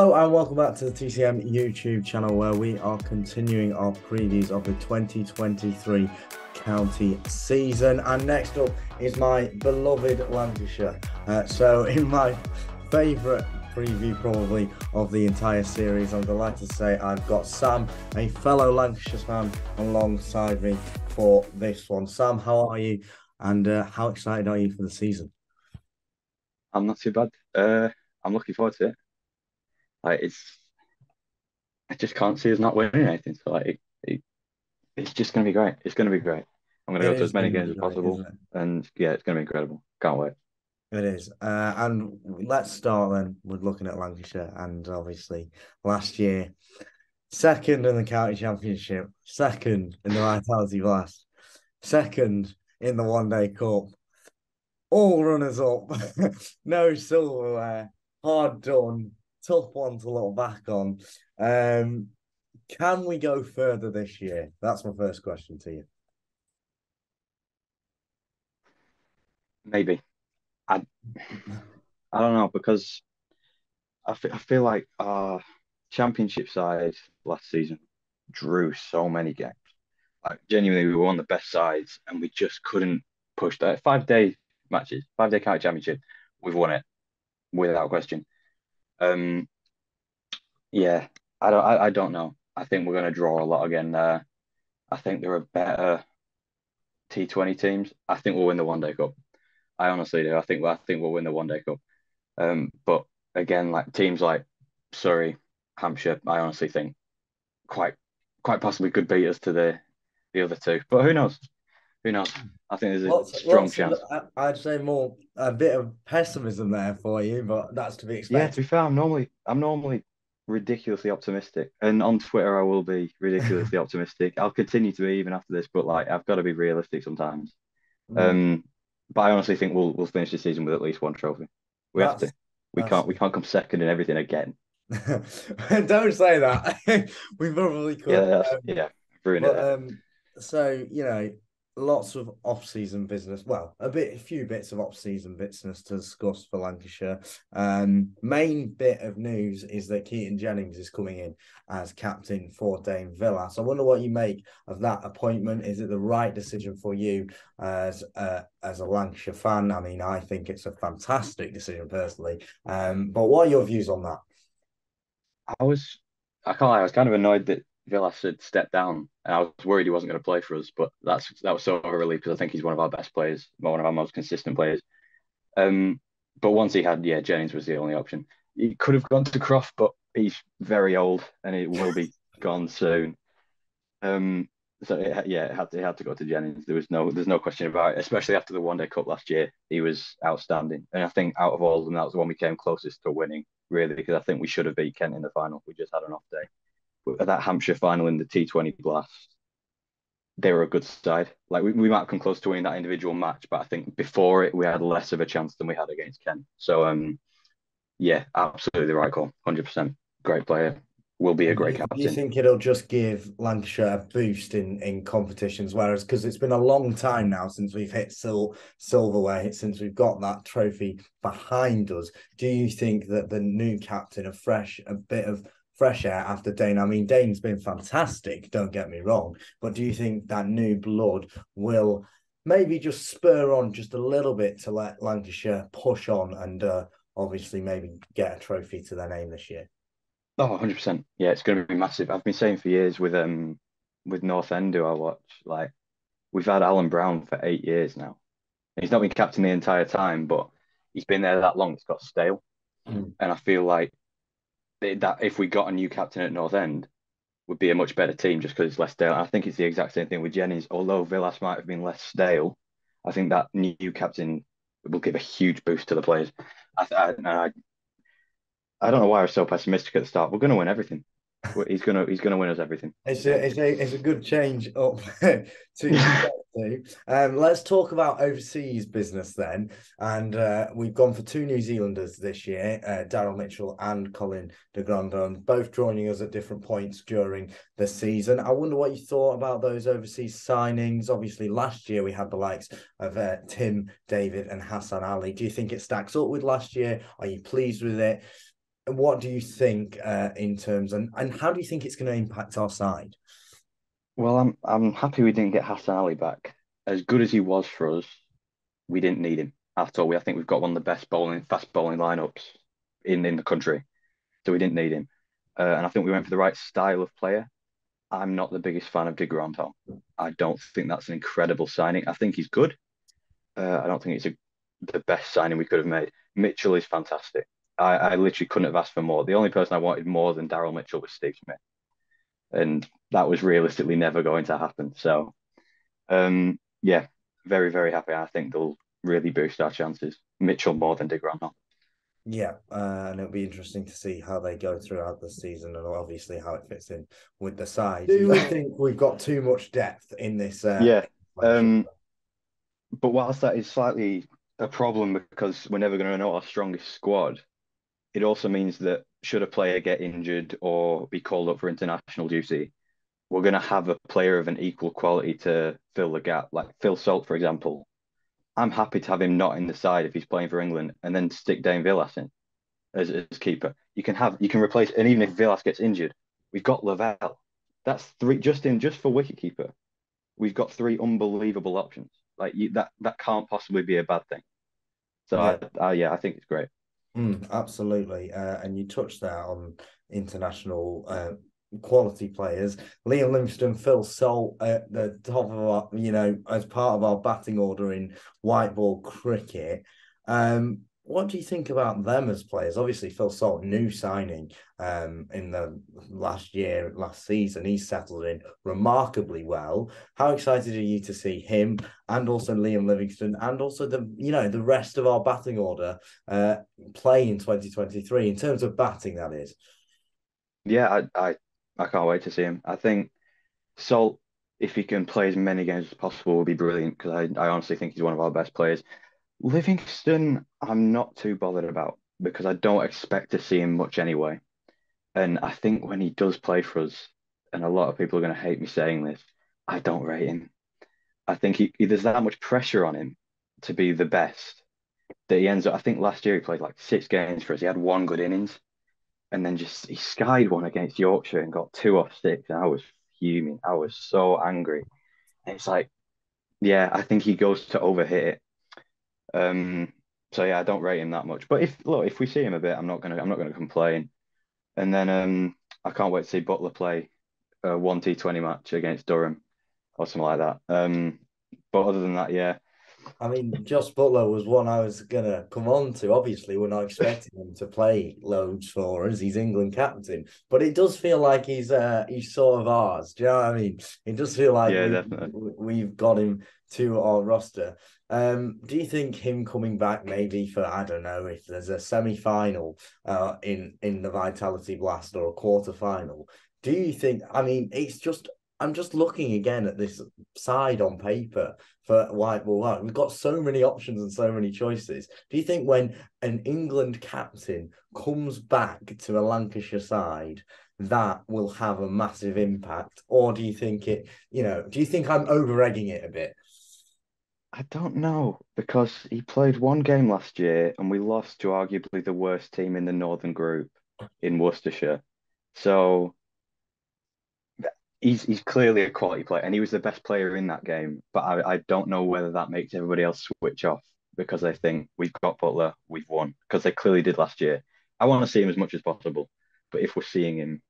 Hello and welcome back to the TCM YouTube channel where we are continuing our previews of the 2023 county season. And next up is my beloved Lancashire. So in my favourite preview probably of the entire series, I'm delighted to say I've got Sam, a fellow Lancashire fan, alongside me for this one. Sam, how are you and how excited are you for the season? I'm not too bad. I'm looking forward to it. Like I just can't see us not winning anything. So it's just gonna be great. It's gonna be great. I'm gonna It go to is as many going to games be as great, possible, isn't it? and yeah, it's gonna be incredible. Can't wait. It is. And let's start then with looking at Lancashire. And obviously, last year, second in the county championship, second in the Vitality Blast, second in the One Day Cup, all runners up, no silverware, hard done, tough one to look back on. Um, can we go further this year? That's my first question to you. Maybe. I I don't know because I feel like our championship side last season drew so many games. Like genuinely, we were one of the best sides, and we just couldn't push that 5 day matches, 5 day county championship. We've won it without question. Um, Yeah, I don't know. I think we're going to draw a lot again there. I think there are better T20 teams. I think we'll win the One Day Cup. I honestly do. I think we'll win the One Day Cup. But again, like teams like Surrey, Hampshire, I honestly think quite quite possibly could beat us to the other two. But who knows? Who knows? I think there's a strong Lots of, chance. I'd say more a bit of pessimism there for you, but that's to be Yeah, to expected. be fair, I'm normally ridiculously optimistic, and on Twitter I will be ridiculously optimistic. I'll continue to be even after this, but like I've got to be realistic sometimes. Mm, Um, but I honestly think we'll finish the season with at least one trophy. We have that's to. We that's. can't come second in everything again. Don't say that. We probably Yeah, could. yeah, ruin it But there. so lots of off-season business. Well, a few bits of off-season business to discuss for Lancashire. Main bit of news is that Keaton Jennings is coming in as captain for Dame Villa. So I wonder what you make of that appointment. Is it the right decision for you as a Lancashire fan? I mean, I think it's a fantastic decision personally. But what are your views on that? I was, I can't lie, I was kind of annoyed that Villas had stepped down, and I was worried he wasn't going to play for us. But that was so a relief because I think he's one of our best players, one of our most consistent players. Um, but once he had, yeah, Jennings was the only option. He could have gone to Croft, but he's very old and it will be gone soon. Um, yeah, it had to go to Jennings. There's no question about it. Especially after the One Day Cup last year, he was outstanding. And I think out of all of them, that was the one we came closest to winning, really, because I think we should have beat Kent in the final. We just had an off day. But that Hampshire final in the T20 Blast, they were a good side. Like we might have come close to winning that individual match, but I think before it we had less of a chance than we had against Kent. So yeah, absolutely the right call. 100%. Great player. Will be a great Do you captain. think it'll just give Lancashire a boost in competitions? Whereas, because it's been a long time now since we've hit silverware, since we've got that trophy behind us. Do you think that the new captain, a bit of fresh air after Dane? I mean, Dane's been fantastic, don't get me wrong, but do you think that new blood will maybe just spur on just a little bit to let Lancashire push on and obviously maybe get a trophy to their name this year? Oh, 100%. Yeah, it's going to be massive. I've been saying for years with North End who I watch, like we've had Alan Brown for 8 years now. He's not been captain the entire time, but he's been there that long. It's got stale, Mm. and I feel like that if we got a new captain at North End, would be a much better team just because it's less stale. And I think it's the exact same thing with Jennings. Although Villas might have been less stale, I think that new captain will give a huge boost to the players. I don't know why I was so pessimistic at the start. We're going to win everything. He's gonna win us everything. It's a good change up to get to. Let's talk about overseas business then. And we've gone for two New Zealanders this year, Daryl Mitchell and Colin de Grandon, both joining us at different points during the season. I wonder what you thought about those overseas signings. Obviously, last year we had the likes of Tim, David, and Hassan Ali. Do you think it stacks up with last year? Are you pleased with it? what do you think in terms and how do you think it's going to impact our side? Well, I'm happy we didn't get Hassan Ali back. As good as he was for us, we didn't need him at all. I think we've got one of the best fast bowling lineups in the country, so we didn't need him. And I think we went for the right style of player. I'm not the biggest fan of De Granton. I don't think that's an incredible signing. I think he's good. I don't think it's the best signing we could have made. Mitchell is fantastic. I literally couldn't have asked for more. The only person I wanted more than Daryl Mitchell was Steve Smith, and that was realistically never going to happen. So, yeah, very, very happy. I think they'll really boost our chances. Mitchell more than De Granton. Yeah, and it'll be interesting to see how they go throughout the season and obviously how it fits in with the side. Do you think we've got too much depth in this Yeah. Lancashire? But whilst that is slightly a problem because we're never going to know our strongest squad, it also means that should a player get injured or be called up for international duty, we're going to have a player of an equal quality to fill the gap. Like Phil Salt, for example, I'm happy to have him not in the side if he's playing for England and then stick Dane Villas in as keeper. You can replace, and even if Villas gets injured, we've got Lavelle. That's three just for wicketkeeper. We've got three unbelievable options. Like that can't possibly be a bad thing. So Yeah. yeah, I think it's great. Absolutely. And you touched there on international quality players. Liam Livingstone, Phil Salt at the top of our, as part of our batting order in white ball cricket. What do you think about them as players? Obviously, Phil Salt, new signing in the last season. He's settled in remarkably well. How excited are you to see him and also Liam Livingstone and also the rest of our batting order play in 2023 in terms of batting, that is? Yeah, I can't wait to see him. I think Salt, if he can play as many games as possible, will be brilliant because I honestly think he's one of our best players. Livingston, I'm not too bothered about because I don't expect to see him much anyway. And I think when he does play for us, and a lot of people are going to hate me saying this, I don't rate him. I think there's that much pressure on him to be the best that he ends up. I think last year he played like 6 games for us. He had one good innings and then just he skied one against Yorkshire and got two off six. And I was fuming. I was so angry. And it's like, yeah, I think he goes to overhit it. So yeah, I don't rate him that much. But if we see him a bit, I'm not gonna complain. And then I can't wait to see Butler play one T20 match against Durham or something like that. But other than that, yeah, I mean, Josh Butler was one I was gonna come on to. Obviously, we're not expecting him to play loads for us. He's England captain, but it does feel like he's sort of ours. Do you know what I mean? It does feel like yeah, we definitely. we've got him to our roster. Do you think him coming back maybe for I don't know if there's a semi-final in the Vitality Blast or a quarter final? Do you think? I mean, it's just I'm just looking again at this side on paper for white ball white. We've got so many options and so many choices. Do you think when an England captain comes back to a Lancashire side, that will have a massive impact? Or do you think do you think I'm over egging it a bit? I don't know because he played one game last year and we lost to arguably the worst team in the Northern Group in Worcestershire. So he's clearly a quality player and he was the best player in that game. But I don't know whether that makes everybody else switch off because they think we've got Butler, we've won because they clearly did last year. I want to see him as much as possible, but if we're seeing him,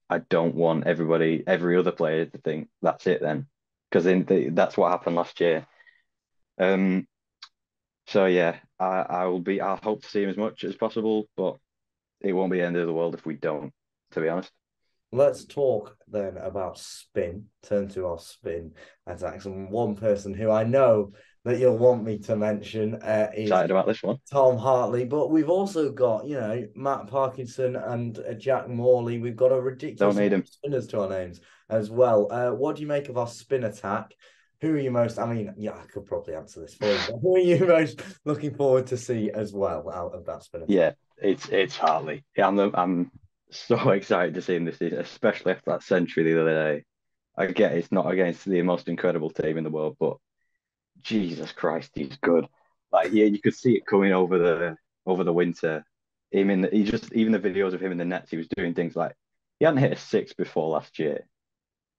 I don't want every other player to think that's it then because that's what happened last year. Um, so yeah, I'll hope to see him as much as possible, but it won't be the end of the world if we don't, to be honest. Let's talk then about spin. Turn to our spin attacks. And one person who I know that you'll want me to mention is Excited about this one. Tom Hartley, but we've also got, Matt Parkinson and Jack Morley. We've got a Don't ridiculous need amount him. of spinners to our names as well. What do you make of our spin attack? Who are you most, I mean, yeah, I could probably answer this for you, but who are you most looking forward to see as well out of that spin attack? Yeah, it's Hartley. Yeah, I'm so excited to see him this season, especially after that century the other day. I get it's not against the most incredible team in the world, but Jesus Christ, he's good. Like yeah, you could see it coming over the winter. him in he just even the videos of him in the nets, he was doing things like he hadn't hit a six before last year,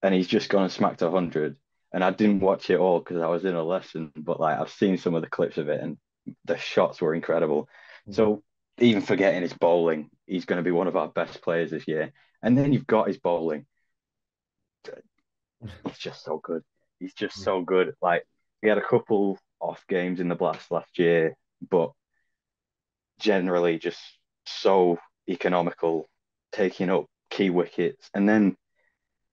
and he's just gone and smacked 100. And I didn't watch it all because I was in a lesson, but like I've seen some of the clips of it, and the shots were incredible. So even forgetting his bowling, he's going to be one of our best players this year. And then you've got his bowling. He's just so good. He's just so good. Like he had a couple off games in the Blast last year, but generally just so economical, taking up key wickets. And then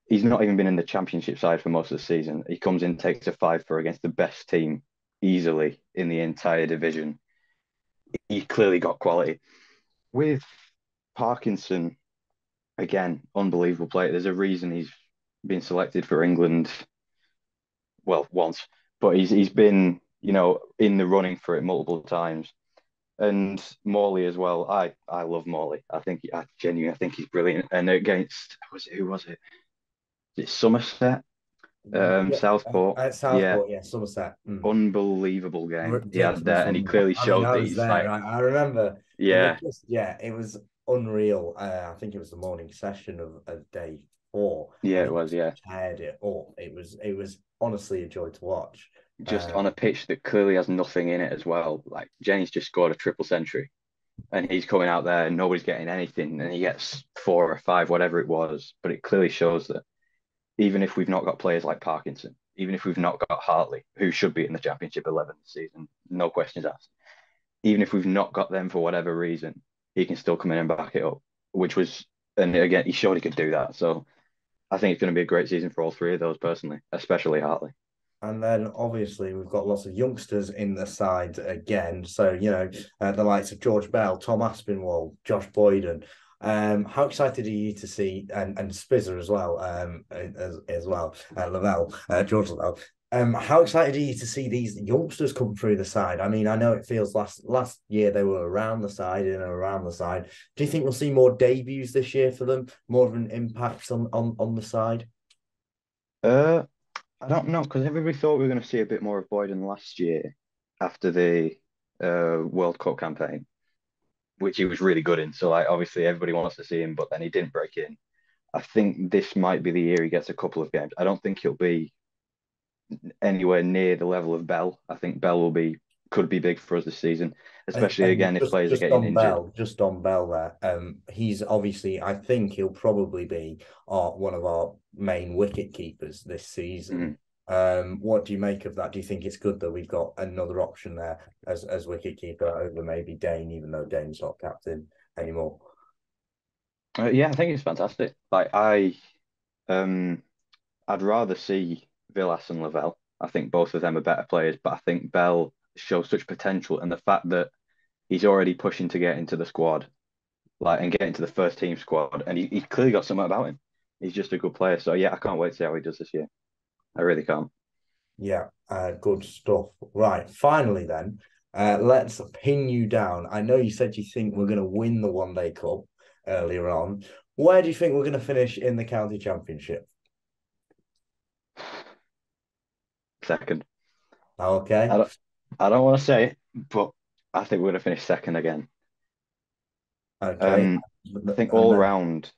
he's not even been in the championship side for most of the season. He comes in, takes a five for against the best team easily in the entire division. He clearly got quality. With Parkinson, again, unbelievable player. There's a reason he's been selected for England. Well, once, but he's been in the running for it multiple times. And Morley as well. I love Morley. I genuinely think he's brilliant. And against who was it? Is it Somerset? Yeah, Southport. at Yeah, Southport, yeah, Somerset. unbelievable game he had Ridiculous there, and he fun. clearly I mean, showed I that was he's there. like, I remember it was yeah, just, yeah, it was unreal. I think it was the morning session of day four, yeah, and it he was, just yeah, teared it up. It was honestly a joy to watch. just on a Um, pitch that clearly has nothing in it as well. Like Jenny's just scored a triple century, and he's coming out there, and nobody's getting anything, and he gets four or five, whatever it was. But it clearly shows that even if we've not got players like Parkinson, even if we've not got Hartley, who should be in the Championship 11 this season, no questions asked. Even if we've not got them for whatever reason, he can still come in and back it up, which was, and again, he showed he could do that. So I think it's going to be a great season for all three of those personally, especially Hartley. And then obviously we've got lots of youngsters in the side again. So, the likes of George Bell, Tom Aspinwall, Josh Boyden. How excited are you to see, and Spizzer as well, as well, Lavelle, George Lavelle. How excited are you to see these youngsters come through the side? I mean, I know it feels last year they were around the side and around the side. Do you think we'll see more debuts this year for them, more of an impact on the side? Uh, I don't know because everybody thought we were going to see a bit more of Boyden last year after the World Cup campaign, which he was really good in. So like obviously everybody wants to see him, but then he didn't break in. I think this might be the year he gets a couple of games. I don't think he'll be anywhere near the level of Bell. I think Bell could be big for us this season, especially And again if players are just getting on injured. Bell, there. He's obviously, I think he'll probably be one of our main wicket keepers this season. Mm. What do you make of that? Do you think it's good that we've got another option there as wicket keeper over maybe Dane, even though Dane's not captain anymore? Yeah, I think it's fantastic. Um, I'd rather see Villas and Lavelle. I think both of them are better players, but I think Bell shows such potential, and the fact that he's already pushing to get into the squad, like and get into the first team squad, and he clearly got something about him. He's just a good player. So yeah, I can't wait to see how he does this year. I really can't. Yeah, good stuff. Right, finally then, let's pin you down. I know you said you think we're going to win the One Day Cup earlier on. Where do you think we're going to finish in the county championship? Second. Okay. I don't, I don't want to say it, but I think we're going to finish second again. Okay. Um, I think And all then, round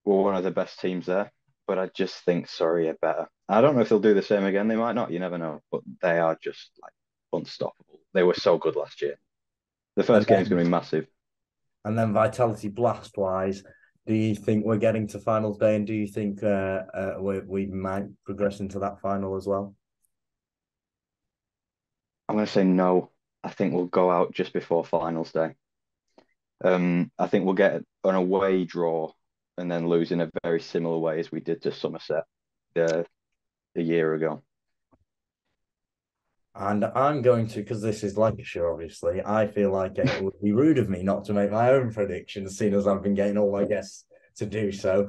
we're one of the best teams there, but I just think Surrey are better. I don't know if they'll do the same again. They might not. You never know. But they are just like unstoppable. They were so good last year. The and first game's going then, to be massive. Vitality Blast wise, do you think we're getting to finals day, and do you think we might progress into that final as well? I'm going to say no. I think we'll go out just before finals day. I think we'll get an away draw and then lose in a very similar way as we did to Somerset uh, a year ago. And I'm going to, because this is Lancashire, obviously, I feel like it would be rude of me not to make my own predictions, seeing as I've been getting all my guests to do so.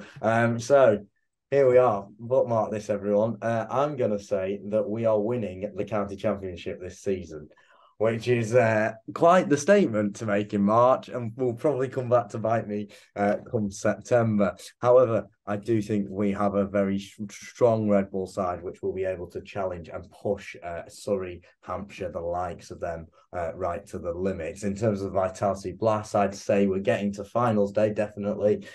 So here we are. Bookmark this, everyone. I'm going to say that we are winning the county championship this season. which is quite the statement to make in March, and will probably come back to bite me come September. However, I do think we have a very strong Red Bull side, which will be able to challenge and push Surrey, Hampshire, the likes of them, right to the limits. In terms of Vitality Blast, I'd say we're getting to finals day, definitely.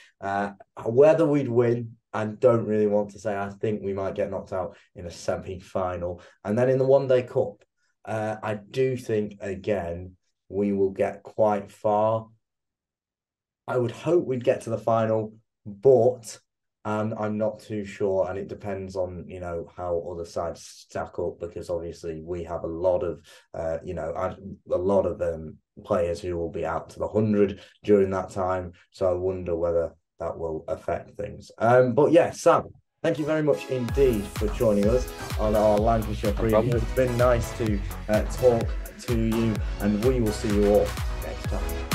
Whether we'd win, I don't really want to say. I think we might get knocked out in a semi-final. And then in the One Day Cup, I do think, again, we will get quite far. I would hope we'd get to the final, but I'm not too sure. And it depends on, how other sides stack up, because obviously we have a lot of, players who will be out to the 100 during that time. So I wonder whether that will affect things. But yeah, Sam, thank you very much indeed for joining us on our Lancashire preview. It's been nice to talk to you, and we will see you all next time.